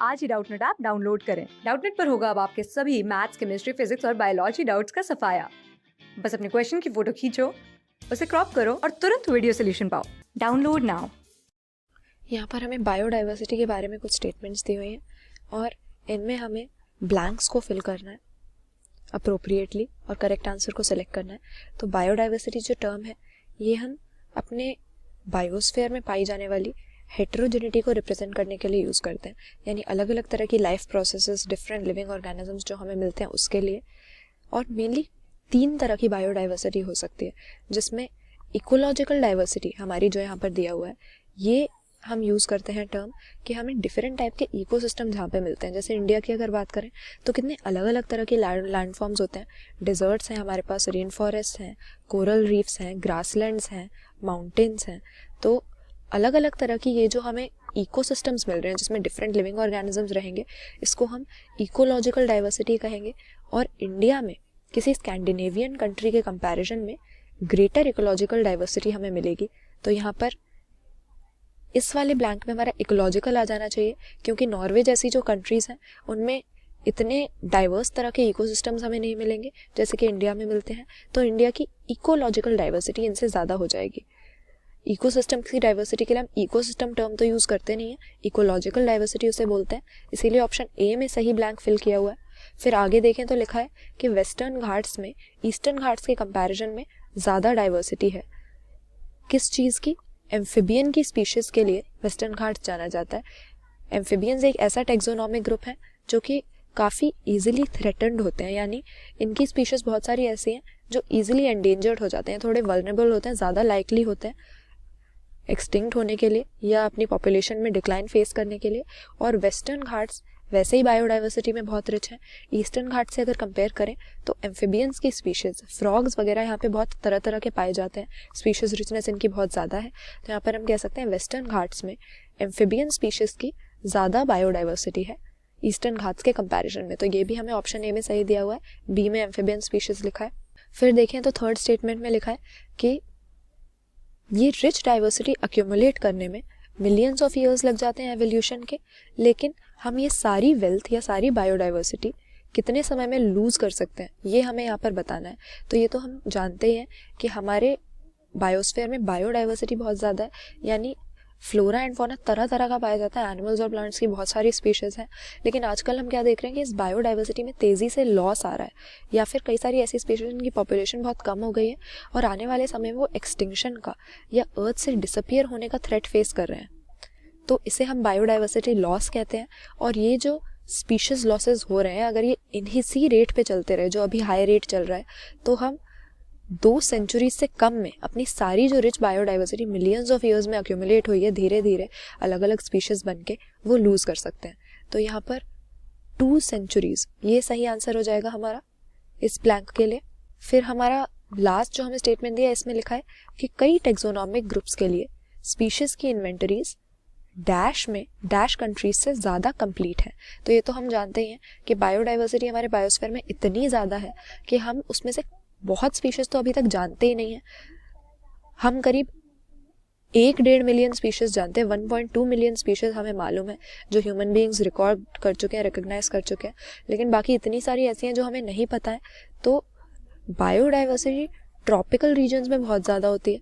आज ही Doubtnut app download करें। Doubtnut पर होगा अब आपके सभी मैथ्स, केमिस्ट्री, फिजिक्स और बायोलॉजी डाउट्स का सफाया। बस अपने क्वेश्चन की फोटो खींचो, उसे क्रॉप करो और तुरंत वीडियो सोल्यूशन पाओ। Download now. यहाँ पर हमें बायोडाइवर्सिटी के बारे में कुछ स्टेटमेंट्स दी हुई हैं और इनमें हमें ब्लैंक्स को फिल करना है अप्रोप्रिएटली और करेक्ट आंसर को सिलेक्ट करना है। तो बायोडाइवर्सिटी जो टर्म है ये हम अपने बायोस्फीयर में पाई जाने वाली हेटेरोजेनिटी को रिप्रेजेंट करने के लिए यूज़ करते हैं, यानी अलग अलग तरह की life processes, different living organisms जो हमें मिलते हैं उसके लिए। और मेनली 3 तरह की बायोडाइवर्सिटी हो सकती है, जिसमें इकोलॉजिकल डाइवर्सिटी हमारी जो यहाँ पर दिया हुआ है ये हम यूज़ करते हैं टर्म कि हमें डिफरेंट टाइप के इकोसिस्टम जहाँ पे मिलते हैं। जैसे इंडिया की अगर बात करें तो कितने अलग अलग तरह के लैंड फॉर्म्स होते हैं। डिजर्ट्स हैं हमारे पास, रेन फॉरेस्ट हैं, कोरल रीफ्स हैं, ग्रासलैंड्स हैं, माउंटेन्स हैं। तो अलग अलग तरह की ये जो हमें इकोसिस्टम्स मिल रहे हैं जिसमें डिफरेंट लिविंग ऑर्गेनिजम्स रहेंगे, इसको हम इकोलॉजिकल डाइवर्सिटी कहेंगे। और इंडिया में किसी स्कैंडिनेवियन कंट्री के कंपैरिजन में ग्रेटर इकोलॉजिकल डाइवर्सिटी हमें मिलेगी। तो यहाँ पर इस वाले ब्लैंक में हमारा इकोलॉजिकल आ जाना चाहिए, क्योंकि नॉर्वे जैसी जो कंट्रीज़ हैं उनमें इतने डाइवर्स तरह के इकोसिस्टम्स हमें नहीं मिलेंगे जैसे कि इंडिया में मिलते हैं। तो इंडिया की इकोलॉजिकल डाइवर्सिटी इनसे ज़्यादा हो जाएगी। इकोसिस्टम की डाइवर्सिटी के लिए हम इकोसिस्टम टर्म तो यूज़ करते नहीं है, इकोलॉजिकल डाइवर्सिटी उसे बोलते हैं। इसीलिए ऑप्शन ए में सही ब्लैंक फिल किया हुआ है। फिर आगे देखें तो लिखा है कि वेस्टर्न घाट्स में ईस्टर्न घाट्स के कंपैरिजन में ज़्यादा डाइवर्सिटी है। किस चीज़ की? एम्फिबियन की स्पीशीज़ के लिए वेस्टर्न घाट्स जाना जाता है। एम्फिबियंस एक ऐसा टेक्सोनॉमिक ग्रुप है जो कि काफ़ी इजीली थ्रेटन्ड होते हैं, यानी इनकी स्पीशीज़ बहुत सारी ऐसी हैं जो इजीली एंडेंजर्ड हो जाते हैं, थोड़े वल्नरेबल होते हैं, ज़्यादा लाइकली होते हैं एक्सटिंक्ट होने के लिए या अपनी पॉपुलेशन में डिक्लाइन फेस करने के लिए। और वेस्टर्न घाट्स वैसे ही बायोडाइवर्सिटी में बहुत रिच हैं। ईस्टर्न घाट से अगर कंपेयर करें तो एम्फिबियंस की स्पीशीज़, फ्रॉग्स वगैरह यहाँ पे बहुत तरह तरह के पाए जाते हैं, स्पीशीज़ रिचनेस इनकी बहुत ज़्यादा है। तो यहाँ पर हम कह सकते हैं वेस्टर्न घाट्स में एम्फिबियन स्पीशीज़ की ज़्यादा बायोडाइवर्सिटी है ईस्टर्न घाट्स के कंपैरिजन में। तो ये भी हमें ऑप्शन ए में सही दिया हुआ है, बी में एम्फिबियन स्पीशीज़ लिखा है। फिर देखें तो थर्ड स्टेटमेंट में लिखा है कि ये रिच डाइवर्सिटी अक्यूमुलेट करने में मिलियंस ऑफ ईयर्स लग जाते हैं एवोल्यूशन के, लेकिन हम ये सारी वेल्थ या सारी बायोडाइवर्सिटी कितने समय में लूज़ कर सकते हैं ये हमें यहाँ पर बताना है। तो ये तो हम जानते ही हैं कि हमारे बायोस्फीयर में बायोडाइवर्सिटी बहुत ज़्यादा है, यानी फ्लोरा एंड फौना तरह तरह का पाया जाता है, एनिमल्स और प्लांट्स की बहुत सारी स्पीशीज़ हैं। लेकिन आजकल हम क्या देख रहे हैं कि इस बायोडाइवर्सिटी में तेज़ी से लॉस आ रहा है, या फिर कई सारी ऐसी स्पीशीज़ जिनकी पॉपुलेशन बहुत कम हो गई है और आने वाले समय में वो एक्सटिंक्शन का या अर्थ से डिसअपियर होने का थ्रेट फेस कर रहे हैं। तो इसे हम बायोडाइवर्सिटी लॉस कहते हैं। और ये जो स्पीशीज़ लॉसेज हो रहे हैं, अगर ये इसी रेट पे चलते रहे जो अभी हाई रेट चल रहा है, तो हम 2 सेंचुरी से कम में अपनी सारी जो rich biodiversity millions of years में अक्यूमुलेट हुई है धीरे धीरे अलग अलग स्पीशीज़ बन के, वो लूज़ कर सकते हैं। तो यहाँ पर 2 सेंचुरीज ये सही आंसर हो जाएगा हमारा इस ब्लैंक के लिए। फिर हमारा लास्ट जो हमें स्टेटमेंट दिया इसमें लिखा है कि कई टेक्सोनॉमिक ग्रुप्स के लिए स्पीशीज़ की इन्वेंटरीज डैश में डैश कंट्रीज से ज़्यादा कंप्लीट है। तो ये तो हम जानते ही हैं कि बायोडाइवर्सिटी हमारे बायोस्फीयर में इतनी ज़्यादा है कि हम उसमें से बहुत स्पीशीज़ तो अभी तक जानते ही नहीं हैं। हम करीब 1.5 मिलियन स्पीशीज़ जानते हैं, 1.2 मिलियन स्पीशीज़ हमें मालूम है जो ह्यूमन बीइंग्स रिकॉर्ड कर चुके हैं, रिकग्नाइज कर चुके हैं, लेकिन बाकी इतनी सारी ऐसी हैं जो हमें नहीं पता है। तो बायोडाइवर्सिटी ट्रॉपिकल रीजन्स में बहुत ज़्यादा होती है,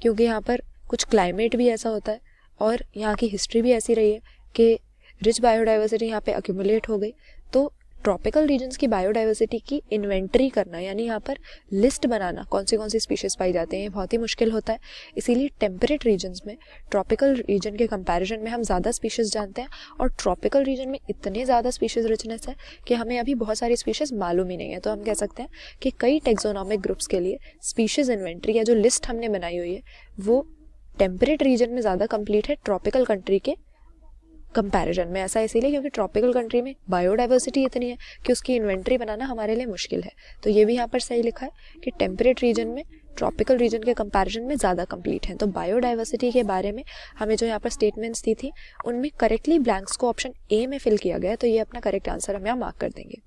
क्योंकि यहाँ पर कुछ क्लाइमेट भी ऐसा होता है और यहाँ की हिस्ट्री भी ऐसी रही है कि रिच बायोडाइवर्सिटी यहाँ पे अक्यूमुलेट हो गई। तो ट्रॉपिकल रीजन्स की बायोडाइवर्सिटी की इन्वेंटरी करना, यानी यहाँ पर लिस्ट बनाना कौन सी स्पीशीज़ पाई जाती हैं, ये बहुत ही मुश्किल होता है। इसीलिए टेम्परेट रीजन्स में ट्रॉपिकल रीजन के कंपैरिजन में हम ज़्यादा स्पीशीज़ जानते हैं, और ट्रॉपिकल रीजन में इतने ज़्यादा स्पीशीज़ रिचनेस है कि हमें अभी बहुत सारी स्पीशीज़ मालूम ही नहीं है। तो हम कह सकते हैं कि कई टेक्सोनॉमिक ग्रुप्स के लिए स्पीशीज़ इन्वेंटरी या जो लिस्ट हमने बनाई हुई है वो टेम्परेट रीजन में ज़्यादा कंप्लीट है ट्रॉपिकल कंट्री के कंपैरिजन में। ऐसा इसीलिए क्योंकि ट्रॉपिकल कंट्री में बायोडाइवर्सिटी इतनी है कि उसकी इन्वेंटरी बनाना हमारे लिए मुश्किल है। तो ये भी यहाँ पर सही लिखा है कि टेम्परेट रीजन में ट्रॉपिकल रीजन के कंपैरिजन में ज़्यादा कंप्लीट है। तो बायोडाइवर्सिटी के बारे में हमें जो यहाँ पर स्टेटमेंट्स दी थी उनमें करेक्टली ब्लैंक्स को ऑप्शन ए में फिल किया गया, तो ये अपना करेक्ट आंसर हम यहाँ मार्क कर देंगे।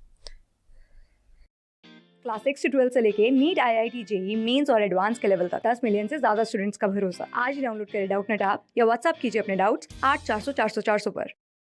क्लास 6 से 12 से लेके नीट, IIT, JEE मेंस और एडवांस के लेवल तक 10 मिलियन से ज्यादा स्टूडेंट्स का भरोसा। आज ही डाउनलोड करें डाउटनेट ऐप या व्हाट्सएप कीजिए अपने डाउट्स 8400 400 400 पर।